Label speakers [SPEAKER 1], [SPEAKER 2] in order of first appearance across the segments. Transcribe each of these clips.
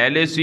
[SPEAKER 1] LAC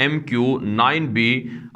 [SPEAKER 1] MQ-9B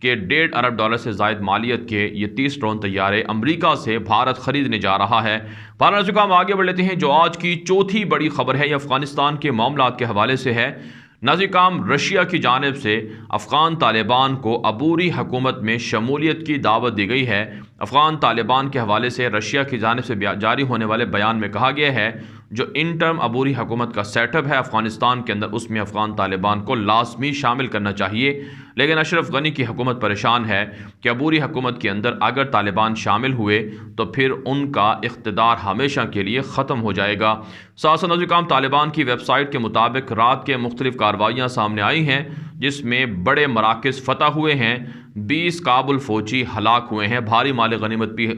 [SPEAKER 1] کہ $1.5 ارب سے زائد مالیت کے یہ 30 ڈرون طیارے امریکہ سے بھارت خریدنے جا رہا ہے۔ بہرحال ہم آگے بڑھ لیتے ہیں جو آج کی چوتھی بڑی خبر ہے، یہ افغانستان کے معاملات کے حوالے سے ہے۔ ناظرین، رشیا کی جانب سے افغان طالبان کو عبوری حکومت میں شمولیت کی دعوت دی گئی ہے۔ افغان طالبان کے حوالے سے رشیا کی جانب سے جاری ہونے والے بیان میں کہا گیا ہے جو انٹرم عبوری حکومت کا سیٹ اپ ہے افغانستان کے اندر، اس میں افغان طالبان کو لازمی شامل کرنا چاہیے، لیکن اشرف غنی کی حکومت پریشان ہے کہ عبوری حکومت کے اندر اگر طالبان شامل ہوئے تو پھر ان کا اقتدار ہمیشہ کے لیے ختم ہو جائے گا۔ ساتھ ناظرین، طالبان کی ویب سائٹ کے مطابق رات کے مختلف کارروائیاں سامنے آئی ہیں جس میں بڑے مراکز فتح ہوئے ہیں، 20 کابل فوجی ہلاک ہوئے ہیں، بھاری مال غنیمت بھی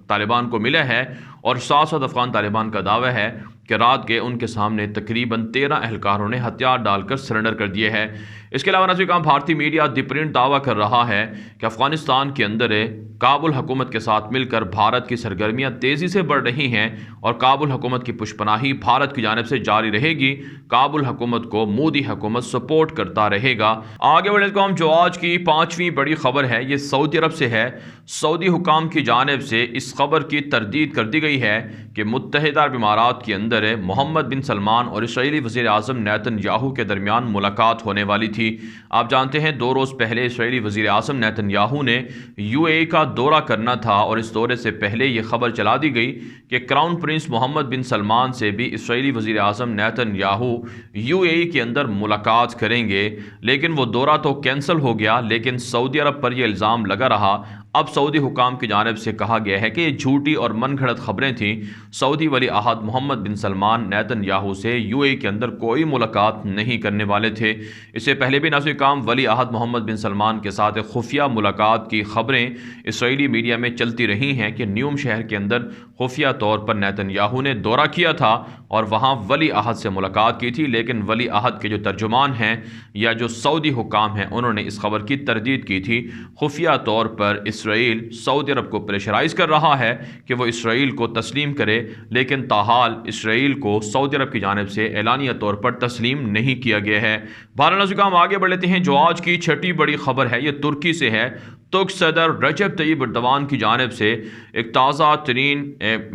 [SPEAKER 1] طالبان کو ملا ہے، اور ساتھ افغان طالبان کا دعویٰ ہے کہ رات کے ان کے سامنے تقریباً 13 اہلکاروں نے ہتھیار ڈال کر سرنڈر کر دیے ہیں۔ اس کے علاوہ ناظرین، بھارتی میڈیا دی پرنٹ دعویٰ کر رہا ہے کہ افغانستان کے اندر کابل حکومت کے ساتھ مل کر بھارت کی سرگرمیاں تیزی سے بڑھ رہی ہیں اور کابل حکومت کی پشپناہی بھارت کی جانب سے جاری رہے گی۔ کابل حکومت کو مودی حکومت سپورٹ کرتا رہے گا۔ آگے بڑھتے ہیں جو آج کی 5ویں بڑی خبر ہے، یہ سعودی عرب سے ہے۔ سعودی حکام کی جانب سے اس خبر کی تردید کر دی گئی ہے کہ متحدہ عرب امارات کے اندر محمد بن سلمان اور اسرائیلی وزیر اعظم نیتن یاہو کے درمیان ملاقات ہونے والی تھی۔ آپ جانتے ہیں 2 روز پہلے اسرائیلی وزیر اعظم نیتن یاہو نے UAE کا دورہ کرنا تھا، اور اس دورے سے پہلے یہ خبر چلا دی گئی کہ کراؤن پرنس محمد بن سلمان سے بھی اسرائیلی وزیر اعظم نیتن یاہو UAE کے اندر ملاقات کریں گے، لیکن وہ دورہ تو کینسل ہو گیا، لیکن سعودی عرب پر یہ الزام لگا رہا۔ اب سعودی حکام کی جانب سے کہا گیا ہے کہ یہ جھوٹی اور من گھڑت خبریں تھیں۔ سعودی ولی عہد محمد بن سلمان نیتن یاہو سے UAE کے اندر کوئی ملاقات نہیں کرنے والے تھے۔ اس سے پہلے بھی ناظرین، ولی عہد محمد بن سلمان کے ساتھ خفیہ ملاقات کی خبریں اسرائیلی میڈیا میں چلتی رہی ہیں کہ نیوم شہر کے اندر خفیہ طور پر نیتن یاہو نے دورہ کیا تھا اور وہاں ولی عہد سے ملاقات کی تھی، لیکن ولی عہد کے جو ترجمان ہیں یا جو سعودی حکام ہیں انہوں نے اس خبر کی تردید کی تھی۔ خفیہ طور پر اسرائیل سعودی عرب کو پریشرائز کر رہا ہے کہ وہ اسرائیل کو تسلیم کرے، لیکن تاحال اسرائیل کو سعودی عرب کی جانب سے اعلانیہ طور پر تسلیم نہیں کیا گیا ہے۔ بہرحال ناظرین، آگے بڑھ لیتے ہیں جو آج کی 6ٹھی بڑی خبر ہے، یہ ترکی سے ہے۔ ترک صدر رجب طیب اردوان کی جانب سے ایک تازہ ترین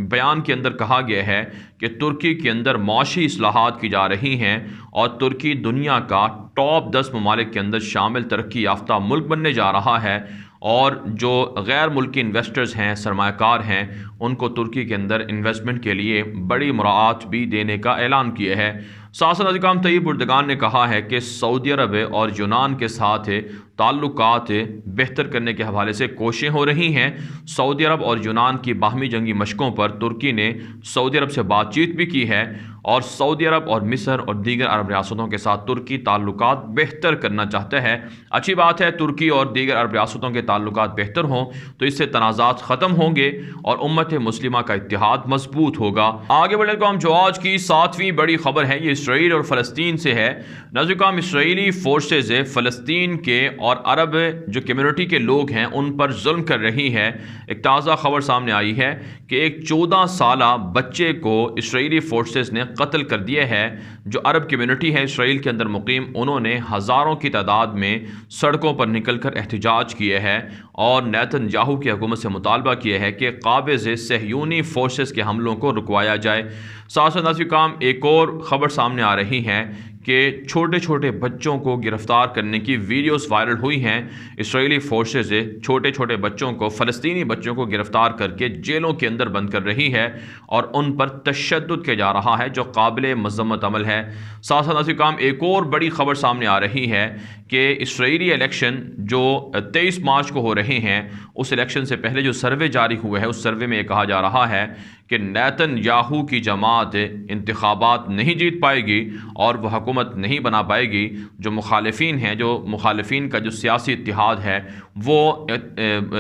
[SPEAKER 1] بیان کے اندر کہا گیا ہے کہ ترکی کے اندر معاشی اصلاحات کی جا رہی ہیں اور ترکی دنیا کا ٹاپ 10 ممالک کے اندر شامل ترقی یافتہ ملک بننے جا رہا ہے، اور جو غیر ملکی انویسٹرز ہیں، سرمایہ کار ہیں، ان کو ترکی کے اندر انویسٹمنٹ کے لیے بڑی مراعات بھی دینے کا اعلان کیا ہے۔ ساتھ رجب طیب اردوان نے کہا ہے کہ سعودی عرب اور یونان کے ساتھ تعلقات بہتر کرنے کے حوالے سے کوششیں ہو رہی ہیں۔ سعودی عرب اور یونان کی باہمی جنگی مشقوں پر ترکی نے سعودی عرب سے بات چیت بھی کی ہے، اور سعودی عرب اور مصر اور دیگر عرب ریاستوں کے ساتھ ترکی تعلقات بہتر کرنا چاہتا ہے۔ اچھی بات ہے، ترکی اور دیگر عرب ریاستوں کے تعلقات بہتر ہوں تو اس سے تنازعات ختم ہوں گے اور امت مسلمہ کا اتحاد مضبوط ہوگا۔ آگے بڑھنے کو ہم جو آج کی 7ویں بڑی خبر ہے، یہ اسرائیل اور فلسطین سے ہے۔ ناظرین، اسرائیلی فورسز فلسطین کے اور عرب جو کمیونٹی کے لوگ ہیں ان پر ظلم کر رہی ہے۔ ایک تازہ خبر سامنے آئی ہے کہ ایک 14 سالہ بچے کو اسرائیلی فورسز نے قتل کر دیا ہے۔ جو عرب کمیونٹی ہے اسرائیل کے اندر مقیم، انہوں نے ہزاروں کی تعداد میں سڑکوں پر نکل کر احتجاج کیے ہے اور نیتن یاہو کی حکومت سے مطالبہ کیا ہے کہ قابض صہیونی فورسز کے حملوں کو رکوایا جائے۔ ساتھ ناظرین، ایک اور خبر سامنے آ رہی ہے کہ چھوٹے چھوٹے بچوں کو گرفتار کرنے کی ویڈیوز وائرل ہوئی ہیں۔ اسرائیلی فورسز چھوٹے چھوٹے بچوں کو، فلسطینی بچوں کو گرفتار کر کے جیلوں کے اندر بند کر رہی ہے اور ان پر تشدد کیا جا رہا ہے جو قابل مذمت عمل ہے۔ ساتھ ناظرین، ایک اور بڑی خبر سامنے آ رہی ہے کہ اسرائیلی الیکشن جو 23 مارچ کو ہو رہے ہیں، اس الیکشن سے پہلے جو سروے جاری ہوئے ہے، اس سروے میں یہ کہا جا رہا ہے کہ نیتن یاہو کی جماعت انتخابات نہیں جیت پائے گی اور وہ حکومت نہیں بنا پائے گی۔ جو مخالفین ہیں، جو مخالفین کا جو سیاسی اتحاد ہے، وہ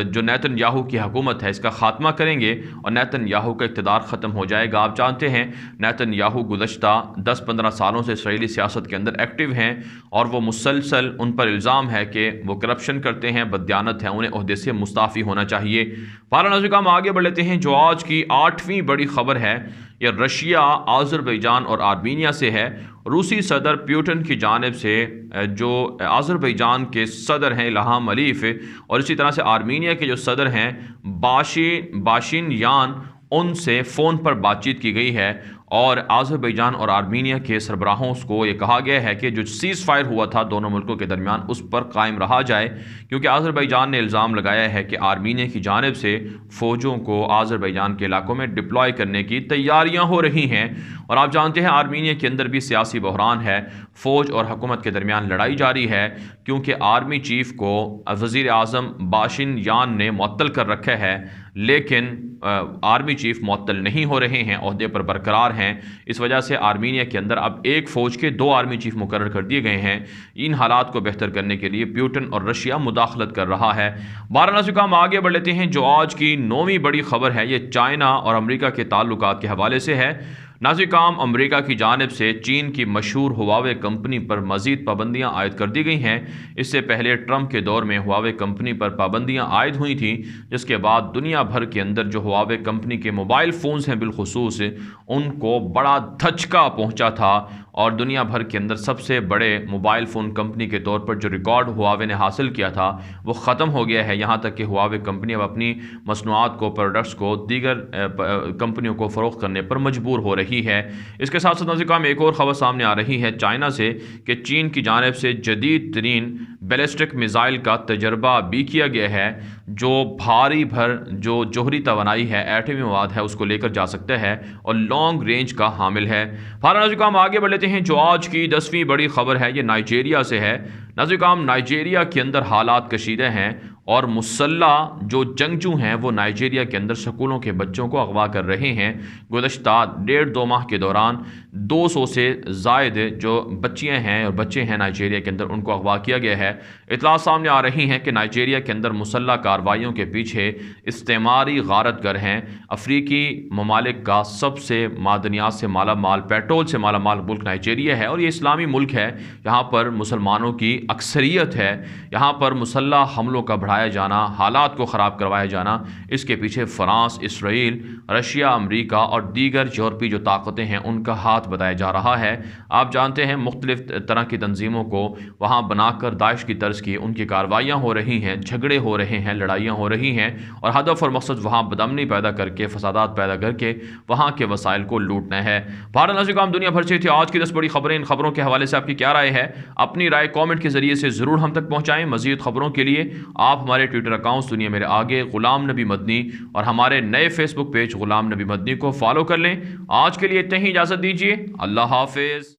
[SPEAKER 1] جو نیتن یاہو کی حکومت ہے اس کا خاتمہ کریں گے اور نیتن یاہو کا اقتدار ختم ہو جائے گا۔ آپ جانتے ہیں نیتن یاہو گزشتہ 10-15 سالوں سے اسرائیلی سیاست کے اندر ایکٹیو ہیں اور وہ مسلسل ان پر الزام ہے کہ وہ کرپشن کرتے ہیں، بددیانت ہیں، انہیں عہدے سے مستعفی ہونا چاہیے۔ بہرحال ناظرین، ہم آگے بڑھ لیتے ہیں جو آج کی 8ویں 10ਵੀਂ بڑی خبر ہے یہ رشیا، آذربائیجان اور آرمینیا سے ہے۔ روسی صدر پیوٹن کی جانب سے جو آذربائیجان کے صدر ہیں الہام علیف اور اسی طرح سے آرمینیا کے جو صدر ہیں باشین یان، ان سے فون پر بات چیت کی گئی ہے اور آذربائیجان اور آرمینیا کے سربراہوں کو یہ کہا گیا ہے کہ جو سیز فائر ہوا تھا دونوں ملکوں کے درمیان اس پر قائم رہا جائے، کیونکہ آذربائیجان نے الزام لگایا ہے کہ آرمینیا کی جانب سے فوجوں کو آذربائیجان کے علاقوں میں ڈپلوائے کرنے کی تیاریاں ہو رہی ہیں۔ اور آپ جانتے ہیں آرمینیا کے اندر بھی سیاسی بحران ہے، فوج اور حکومت کے درمیان لڑائی جاری ہے، کیونکہ آرمی چیف کو وزیر اعظم باشین یان نے معطل کر رکھا ہے، لیکن آرمی چیف معطل نہیں ہو رہے ہیں، عہدے پر برقرار ہیں۔ اس وجہ سے آرمینیا کے اندر اب ایک فوج کے 2 آرمی چیف مقرر کر دیے گئے ہیں۔ ان حالات کو بہتر کرنے کے لیے پیوٹن اور رشیا مداخلت کر رہا ہے۔ بہرحال سے ہم آگے بڑھ لیتے ہیں۔ جو آج کی 9ویں بڑی خبر ہے یہ چائنا اور امریکہ کے تعلقات کے حوالے سے ہے۔ ناظرین، امریکہ کی جانب سے چین کی مشہور ہواوے کمپنی پر مزید پابندیاں عائد کر دی گئی ہیں۔ اس سے پہلے ٹرمپ کے دور میں ہواوے کمپنی پر پابندیاں عائد ہوئی تھیں، جس کے بعد دنیا بھر کے اندر جو ہواوے کمپنی کے موبائل فونز ہیں بالخصوص ان کو بڑا دھچکا پہنچا تھا اور دنیا بھر کے اندر سب سے بڑے موبائل فون کمپنی کے طور پر جو ریکارڈ ہواوے نے حاصل کیا تھا وہ ختم ہو گیا ہے، یہاں تک کہ ہواوے کمپنی اب اپنی مصنوعات کو، پروڈکٹس کو دیگر کمپنیوں کو فروخت کرنے پر مجبور ہو رہی ہے۔ اس کے ساتھ ساتھ ناظرین ایک اور خبر سامنے آ رہی ہے چائنا سے کہ چین کی جانب سے جدید ترین بیلسٹک میزائل کا تجربہ بھی کیا گیا ہے، جو بھاری بھر جو جوہری توانائی ہے، ایٹمی مواد ہے، اس کو لے کر جا سکتا ہے اور لانگ رینج کا حامل ہے۔ ناظرین ہم آگے بڑھ لیتے ہیں۔ جو آج کی 10ویں بڑی خبر ہے یہ نائجیریا سے ہے۔ ناظرین نائجیریا کے اندر حالات کشیدہ ہیں اور مسلح جو جنگجو ہیں وہ نائجیریا کے اندر سکولوں کے بچوں کو اغوا کر رہے ہیں۔ گزشتہ 1.5-2 ماہ کے دوران 200 سے زائد جو بچیاں ہیں اور بچے ہیں نائجیریا کے اندر ان کو اغوا کیا گیا ہے۔ اطلاعات سامنے آ رہی ہیں کہ نائجیریا کے اندر مسلح کارروائیوں کے پیچھے استعماری غارت گر ہیں۔ افریقی ممالک کا سب سے معدنیات سے مالا مال، پیٹرول سے مالا مال ملک نائجیریا ہے اور یہ اسلامی ملک ہے، یہاں پر مسلمانوں کی اکثریت ہے۔ یہاں پر مسلح حملوں کا بڑھایا جانا، حالات کو خراب کروایا جانا، اس کے پیچھے فرانس، اسرائیل، رشیا، امریکہ اور دیگر یورپی جو طاقتیں ہیں ان کا ہاتھ بتایا جا رہا ہے۔ آپ جانتے ہیں مختلف طرح کی تنظیموں کو وہاں بنا کر داعش کی طرز کی ان کی کارروائیاں ہو رہی ہیں، جھگڑے ہو رہے ہیں، لڑائیاں ہو رہی ہیں اور ہدف اور مقصد وہاں بدامنی پیدا کر کے، فسادات پیدا کر کے وہاں کے وسائل کو لوٹنا ہے۔ بہرحال ناظرین دنیا بھر سے تھی آج کی 10 بڑی خبریں۔ ان خبروں کے حوالے سے آپ کی کیا رائے ہے؟ اپنی رائے کامنٹ کے ذریعے سے ضرور ہم تک پہنچائیں۔ مزید خبروں کے لیے آپ ہمارے ٹویٹر اکاؤنٹس دنیا میرے آگے، غلام نبی مدنی اور ہمارے نئے فیس بک پیج غلام نبی مدنی کو فالو کر لیں۔ آج کے لیے اتنا ہی، اجازت دیجیے، اللہ حافظ۔